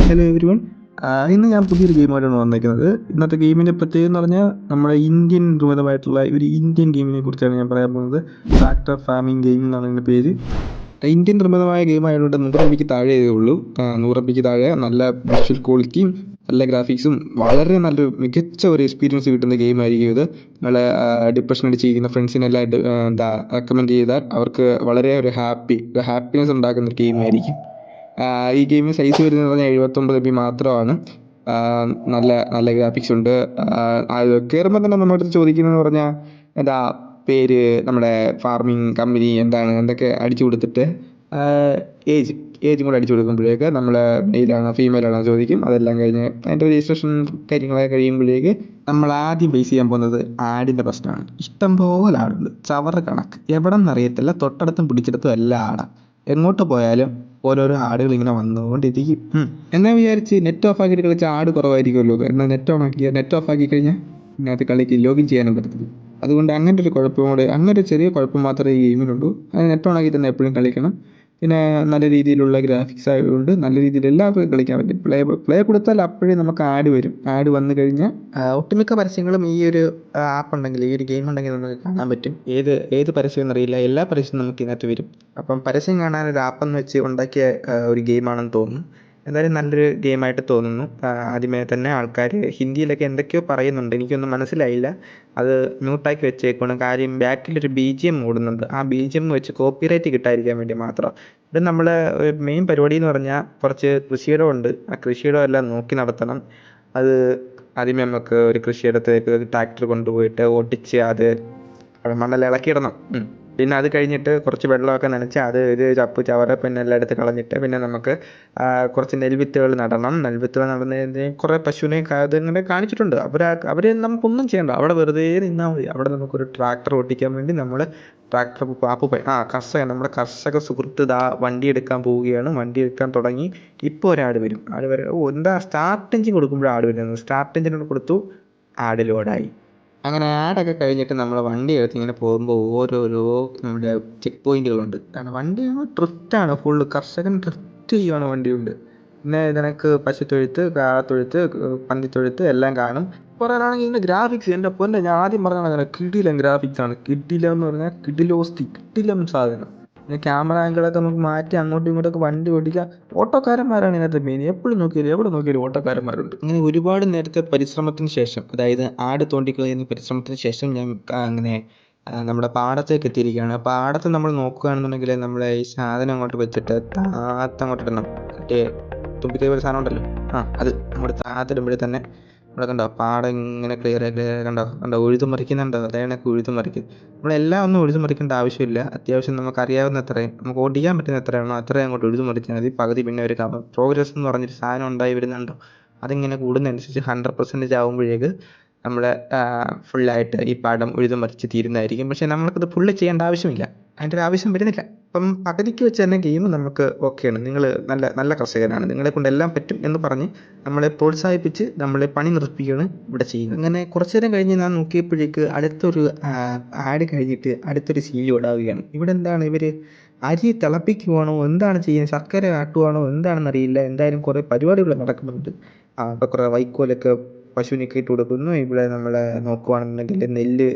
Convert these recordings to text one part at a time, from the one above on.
Hello every one. ഇന്ന് ഞാൻ പുതിയൊരു ഗെയിമായിട്ടാണ് വന്നേക്കുന്നത്. ഇന്നത്തെ ഗെയിമിൻ്റെ പ്രത്യേകത എന്ന് പറഞ്ഞാൽ നമ്മുടെ ഇന്ത്യൻ നിർമ്മിതമായിട്ടുള്ള ഒരു ഇന്ത്യൻ ഗെയിമിനെ കുറിച്ചാണ് ഞാൻ പറയാൻ പോകുന്നത്. ട്രാക്ടർ ഫാമിംഗ് ഗെയിം എന്നാണ് ഇതിൻ്റെ പേര്. ഇന്ത്യൻ നിർമ്മിതമായ ഗെയിം ആയതുകൊണ്ട് 100 MB താഴെ ഉള്ളൂ. 100 MB താഴെ നല്ല വിഷ്വൽ ക്വാളിറ്റിയും നല്ല ഗ്രാഫിക്സും വളരെ നല്ലൊരു മികച്ച ഒരു എക്സ്പീരിയൻസ് കിട്ടുന്ന ഗെയിം ആയിരിക്കും ഇത്. നല്ല ഡിപ്രഷൻ അടിച്ചിരിക്കുന്ന ഫ്രണ്ട്സിനെല്ലാം റെക്കമെൻഡ് ചെയ്താൽ അവർക്ക് വളരെ ഒരു ഹാപ്പിനെസ് ഉണ്ടാക്കുന്ന ഒരു ഗെയിം ആയിരിക്കും. ഈ ഗെയിമിന് സൈസ് വരുന്നത് പറഞ്ഞാൽ 79 MB മാത്രമാണ്. നല്ല നല്ല ഗ്രാഫിക്സ് ഉണ്ട്. അത് കയറുമ്പോൾ തന്നെ നമ്മുടെ അടുത്ത് ചോദിക്കുന്നതെന്ന് പറഞ്ഞാൽ എന്താ പേര്, നമ്മുടെ ഫാർമിംഗ് കമ്പനി എന്താണ്, എന്തൊക്കെ അടിച്ചു കൊടുത്തിട്ട് ഏജും കൂടെ അടിച്ചു കൊടുക്കുമ്പോഴേക്ക് നമ്മൾ മെയിലാണോ ഫീമെയിലാണോ ചോദിക്കും. അതെല്ലാം കഴിഞ്ഞ് അതിൻ്റെ രജിസ്ട്രേഷൻ കാര്യങ്ങളൊക്കെ കഴിയുമ്പോഴേക്ക് നമ്മൾ ആദ്യം ഫേസ് ചെയ്യാൻ പോകുന്നത് ആടിൻ്റെ പ്രശ്നമാണ്. ഇഷ്ടംപോലെ ആടുണ്ട്, ചവറ് കണക്ക്, എവിടെ നിന്നറിയത്തില്ല. തൊട്ടടുത്തും പിടിച്ചെടുത്തും എല്ലാം ആടാം. എങ്ങോട്ട് പോയാലും ഓരോരോ ആടുകൾ ഇങ്ങനെ വന്നുകൊണ്ടിരിക്കും. എന്നാ വിചാരിച്ച് നെറ്റ് ഓഫ് ആക്കിയിട്ട് കളിച്ചാൽ ആട് കുറവായിരിക്കുമല്ലോ. എന്നാൽ നെറ്റ് ഓഫ് ആക്കി കഴിഞ്ഞാൽ ഇതിനകത്ത് കളിക്ക് ലോഗിൻ ചെയ്യാനും പറ്റത്തില്ല. അതുകൊണ്ട് അങ്ങനെ ഒരു ചെറിയ കുഴപ്പം മാത്രമേ ഈ ഗെയിമിലുള്ളൂ. അത് നെറ്റ് ഓൺ ആക്കി തന്നെ എപ്പോഴും കളിക്കണം. പിന്നെ നല്ല രീതിയിലുള്ള ഗ്രാഫിക്സ് ആയതുകൊണ്ട് നല്ല രീതിയിൽ എല്ലാവർക്കും കളിക്കാൻ പറ്റും. പ്ലേ കൊടുത്താൽ അപ്പോഴേ നമുക്ക് ആഡ് വരും. ആഡ് വന്നു കഴിഞ്ഞാൽ ഒട്ടുമിക്ക പരസ്യങ്ങളും ഈ ഒരു ആപ്പ് ഉണ്ടെങ്കിൽ, ഈ ഒരു ഗെയിം ഉണ്ടെങ്കിൽ നമുക്ക് കാണാൻ പറ്റും. ഏത് പരസ്യം എന്നറിയില്ല, എല്ലാ പരസ്യവും നമുക്ക് ഇതിനകത്ത് വരും. അപ്പം പരസ്യം കാണാൻ ഒരു ആപ്പെന്ന് വെച്ച് ഉണ്ടാക്കിയ ഒരു ഗെയിമാണെന്ന് തോന്നുന്നു. എന്തായാലും നല്ലൊരു ഗെയിമായിട്ട് തോന്നുന്നു. ആദ്യമേ തന്നെ ആൾക്കാർ ഹിന്ദിയിലൊക്കെ എന്തൊക്കെയോ പറയുന്നുണ്ട്, എനിക്കൊന്നും മനസ്സിലായില്ല. അത് മ്യൂട്ടാക്കി വെച്ചേക്കണം. കാര്യം ബാക്കിലൊരു BGM ഓടുന്നുണ്ട്. ആ BGM വെച്ച് കോപ്പിറൈറ്റ് കിട്ടാതിരിക്കാൻ വേണ്ടി മാത്രം. ഇത് നമ്മൾ മെയിൻ പരിപാടി എന്ന് പറഞ്ഞാൽ കുറച്ച് കൃഷിയിടമുണ്ട്. ആ കൃഷിയിടമെല്ലാം നോക്കി നടത്തണം. അത് ആദ്യമേ നമുക്ക് ഒരു കൃഷിയിടത്തേക്ക് ട്രാക്ടർ കൊണ്ടുപോയിട്ട് ഓടിച്ച് അത് മണ്ണെല്ലാം ഇളക്കിയിടണം. പിന്നെ അത് കഴിഞ്ഞിട്ട് കുറച്ച് വെള്ളമൊക്കെ നനച്ച് അത് ചപ്പ് ചവറ് പിന്നെ എല്ലാം എടുത്ത് കളഞ്ഞിട്ട് പിന്നെ നമുക്ക് കുറച്ച് നെൽവിത്തുകൾ നടണം. നെൽവിത്തുകൾ നടന്നതിന് കുറേ പശുവിനെ അതിങ്ങനെ കാണിച്ചിട്ടുണ്ട്. അവർ നമുക്കൊന്നും ചെയ്യണ്ട, അവിടെ വെറുതെ നിന്നാൽ മതി. അവിടെ നമുക്കൊരു ട്രാക്ടർ ഓടിക്കാൻ വേണ്ടി നമ്മൾ ട്രാക്ടർ നമ്മുടെ കർഷക സുഹൃത്ത് വണ്ടി എടുക്കാൻ പോവുകയാണ്. വണ്ടി എടുക്കാൻ തുടങ്ങി. ഇപ്പോൾ ഒരാട് വരും. എന്താ സ്റ്റാർട്ട് എഞ്ചിൻ കൊടുക്കുമ്പോഴാണ് ആട് വരുന്നത്. സ്റ്റാർട്ട് എഞ്ചിൻ കൊടുത്തു, ആട് ലോഡായി. അങ്ങനെ ആഡൊക്കെ കഴിഞ്ഞിട്ട് നമ്മൾ വണ്ടി എടുത്ത് ഇങ്ങനെ പോകുമ്പോൾ ഓരോരോ നമ്മുടെ ചെക്ക് പോയിന്റുകളുണ്ട്. കാരണം വണ്ടി ഡ്രിഫ്റ്റാണ് ഫുള്ള്. കർഷകൻ ഡ്രിഫ്റ്റ് ചെയ്യുവാണ് വണ്ടി കൊണ്ട്. പിന്നെ ഇതിനൊക്കെ പശുത്തൊഴുത്ത്, കാളത്തൊഴുത്ത്, പന്നിത്തൊഴുത്ത് എല്ലാം കാണും. പറയാനാണെങ്കിൽ ഇതിൻ്റെ ഗ്രാഫിക്സ് എൻ്റെ പൊന്നെ, ഞാൻ ആദ്യം പറഞ്ഞാൽ കിടിലം ഗ്രാഫിക്സാണ്. കിടിലം എന്ന് പറഞ്ഞാൽ കിടിലം സാധനം. പിന്നെ ക്യാമറ ആംഗിളൊക്കെ നമുക്ക് മാറ്റി അങ്ങോട്ടും ഇങ്ങോട്ടൊക്കെ വണ്ടി ഓടിക്കുക. ഓട്ടോക്കാരന്മാരാണ് ഇതിനകത്ത് മെയിൻ. എവിടെ നോക്കിയാലും ഓട്ടോക്കാരന്മാരുണ്ട്. അങ്ങനെ ഒരുപാട് നേരത്തെ പരിശ്രമത്തിന് ശേഷം, അതായത് ആട് തോണ്ടിക്കളയുന്ന പരിശ്രമത്തിന് ശേഷം ഞാൻ അങ്ങനെ നമ്മുടെ പാടത്തേക്ക് എത്തിയിരിക്കുകയാണ്. പാടത്ത് നമ്മൾ നോക്കുകയാണെന്നുണ്ടെങ്കിൽ നമ്മളെ ഈ സാധനം അങ്ങോട്ട് വെച്ചിട്ട് അങ്ങോട്ട് ഇടണം. മറ്റേ തുമ്പിക്കൈ പോലെ സാധനം ഉണ്ടല്ലോ, അത് നമ്മുടെ താഴത്തിടുമ്പോഴേ തന്നെ ഇവിടെ കണ്ടോ പാടം ഇങ്ങനെ ക്ലിയർ കണ്ടോ ഉഴുതു മറിക്കുന്നുണ്ടോ. അതാണ് ഉഴുതു മറിക്കും. നമ്മളെല്ലാം ഒന്നും ഉഴുതു മറിക്കേണ്ട ആവശ്യമില്ല. അത്യാവശ്യം നമുക്കറിയാവുന്ന എത്രയും നമുക്ക് ഓടിക്കാൻ പറ്റുന്ന എത്രയാണോ അത്രയും അങ്ങോട്ട് ഉഴുതു മറിച്ചാൽ മതി. പകുതി പിന്നെ ഒരു പ്രോഗ്രസ് എന്ന് പറഞ്ഞൊരു സാധനം ഉണ്ടായി വരുന്നുണ്ടോ, അതിങ്ങനെ കൂടുന്നതനുസരിച്ച് 100% ആകുമ്പോഴേക്ക് നമ്മൾ ഫുള്ളായിട്ട് ഈ പാടം ഉഴുതു മറിച്ച് തീരുന്നതായിരിക്കും. പക്ഷേ നമ്മൾക്കത് ഫുള്ള് ചെയ്യേണ്ട ആവശ്യമില്ല, അതിൻ്റെ ഒരു ആവശ്യം വരുന്നില്ല. അപ്പം പകുതിക്ക് വെച്ച് തന്നെ ഗെയിം നമുക്ക് ഓക്കെയാണ്. നിങ്ങൾ നല്ല നല്ല കർഷകനാണ്, നിങ്ങളെ കൊണ്ട് എല്ലാം പറ്റും എന്ന് പറഞ്ഞ് നമ്മളെ പ്രോത്സാഹിപ്പിച്ച് നമ്മളെ പണി നിർത്തിക്കുകയാണ് ഇവിടെ ചെയ്യുന്നത്. അങ്ങനെ കുറച്ച് നേരം കഴിഞ്ഞ് ഞാൻ നോക്കിയപ്പോഴേക്ക് അടുത്തൊരു ആഡ് കഴിഞ്ഞിട്ട് അടുത്തൊരു സീൽ ഓടാവുകയാണ്. ഇവിടെ എന്താണ് ഇവർ അരി തിളപ്പിക്കുവാണോ എന്താണ് ചെയ്യുന്നത്, ശർക്കര ആട്ടുവാണോ എന്താണെന്നറിയില്ല. എന്തായാലും കുറേ പരിപാടികൾ നടക്കുന്നുണ്ട്. അപ്പോൾ കുറേ വൈക്കോലൊക്കെ പശുവിനൊക്കെ ഇട്ട് കൊടുക്കുന്നു. ഇവിടെ നമ്മൾ നോക്കുവാണെന്നുണ്ടെങ്കിൽ നെല്ല്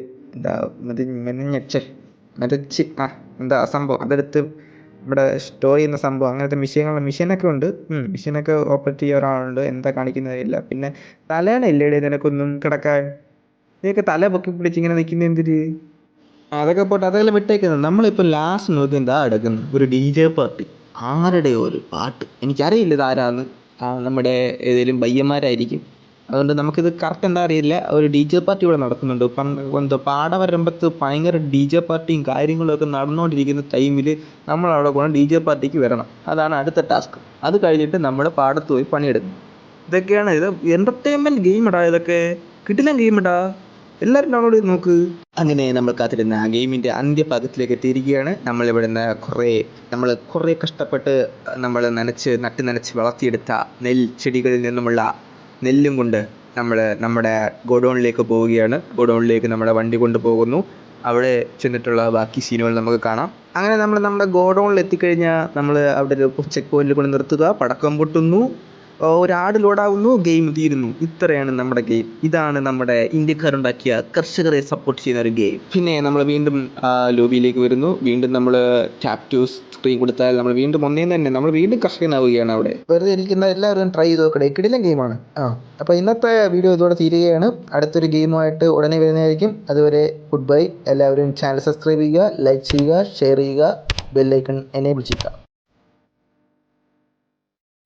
മെനച്ച് എന്താ സംഭവം അതെടുത്ത് ഇവിടെ സ്റ്റോർ ചെയ്യുന്ന സംഭവം, അങ്ങനത്തെ മെഷീനൊക്കെ ഉണ്ട്. മെഷീനൊക്കെ ഓപ്പറേറ്റ് ചെയ്യുന്ന ഒരാളുണ്ട്. എന്താ കാണിക്കുന്നതില്ല. പിന്നെ തലയിണയില്ലേടെ നിനക്കൊന്നും കിടക്കാൻ, നീയൊക്കെ തല പൊക്കി പിടിച്ച് ഇങ്ങനെ നിൽക്കുന്ന എന്തിര്? അതൊക്കെ പോട്ടെ, അതെല്ലാം വിട്ടേക്കുന്നത്. നമ്മളിപ്പോൾ ലാസ്റ്റ് നോക്കി എന്താ എടുക്കുന്നത്, ഒരു DJ പാർട്ടി. ആരുടെയോ ഒരു പാട്ട്, എനിക്കറിയില്ല ഇതാരാന്ന്. നമ്മുടെ ഏതെങ്കിലും പയ്യന്മാരായിരിക്കും. അതുകൊണ്ട് നമുക്കിത് കറക്റ്റ് എന്താ അറിയില്ല. ഒരു DJ പാർട്ടി ഇവിടെ നടക്കുന്നുണ്ട്. എന്തോ പാടവരമ്പത്ത് ഭയങ്കര DJ പാർട്ടിയും കാര്യങ്ങളൊക്കെ നടന്നുകൊണ്ടിരിക്കുന്ന ടൈമിൽ നമ്മളവിടെ കൊണ്ട് DJ പാർട്ടിക്ക് വരണം. അതാണ് അടുത്ത ടാസ്ക്. അത് കഴിഞ്ഞിട്ട് നമ്മൾ പാടത്ത് പോയി പണിയെടുക്കും. ഇതൊക്കെയാണ് ഇത്. എൻ്റർടൈൻമെൻറ്റ് ഗെയിമിടാ ഇതൊക്കെ, കിടിലൻ ഗെയിമിടാ. എല്ലാവരും ഡൗൺലോഡ് ചെയ്ത് നോക്ക്. അങ്ങനെ നമ്മൾ കാത്തിരുന്ന ആ ഗെയിമിൻ്റെ അന്ത്യഭാഗത്തിലേക്ക് എത്തിയിരിക്കുകയാണ്. നമ്മൾ കുറേ കഷ്ടപ്പെട്ട് നമ്മൾ നനച്ച് വളർത്തിയെടുത്ത ചെടികളിൽ നിന്നുമുള്ള നെല്ലും കൊണ്ട് നമ്മൾ നമ്മുടെ ഗോഡൗണിലേക്ക് പോവുകയാണ്. ഗോഡൗണിലേക്ക് നമ്മുടെ വണ്ടി കൊണ്ടുപോകുന്നു. അവിടെ ചെന്നിട്ടുള്ള ബാക്കി സീനുകൾ നമുക്ക് കാണാം. അങ്ങനെ നമ്മൾ നമ്മുടെ ഗോഡൗണിൽ എത്തിക്കഴിഞ്ഞാൽ നമ്മൾ അവിടെ ഒരു ചെക്ക് പോയിന്റിൽ കൊണ്ട് നിർത്തുക, പടക്കം പൊട്ടുന്നു. ഒരാട് ലോഡാവുന്നു, ഗെയിം തീരുന്നു. ഇത്രയാണ് നമ്മുടെ ഗെയിം. ഇതാണ് നമ്മുടെ ഇന്ത്യക്കാരുണ്ടാക്കിയ കർഷകരെ സപ്പോർട്ട് ചെയ്യുന്ന ഒരു ഗെയിം. പിന്നെ നമ്മൾ വീണ്ടും ലോബിയിലേക്ക് വരുന്നു. വീണ്ടും നമ്മൾ ടാപ്പ് ടു സ്ക്രീൻ കൊടുത്താൽ നമ്മൾ വീണ്ടും നമ്മൾ വീണ്ടും കർഷകനാവുകയാണ് അവിടെ. വെറുതെ ഇരിക്കുന്ന എല്ലാവരും ട്രൈ ചെയ്ത് നോക്കണേ, കിടിലൻ ഗെയിമാണ്. അപ്പോൾ ഇന്നത്തെ വീഡിയോ ഇതോടെ തീരുകയാണ്. അടുത്തൊരു ഗെയിമുമായിട്ട് ഉടനെ വരുന്നതായിരിക്കും. അതുവരെ ഗുഡ് ബൈ. എല്ലാവരും ചാനൽ സബ്സ്ക്രൈബ് ചെയ്യുക, ലൈക്ക് ചെയ്യുക, ഷെയർ ചെയ്യുക, ബെല്ലൈക്കൺ എനേബിൾ ചെയ്യുക.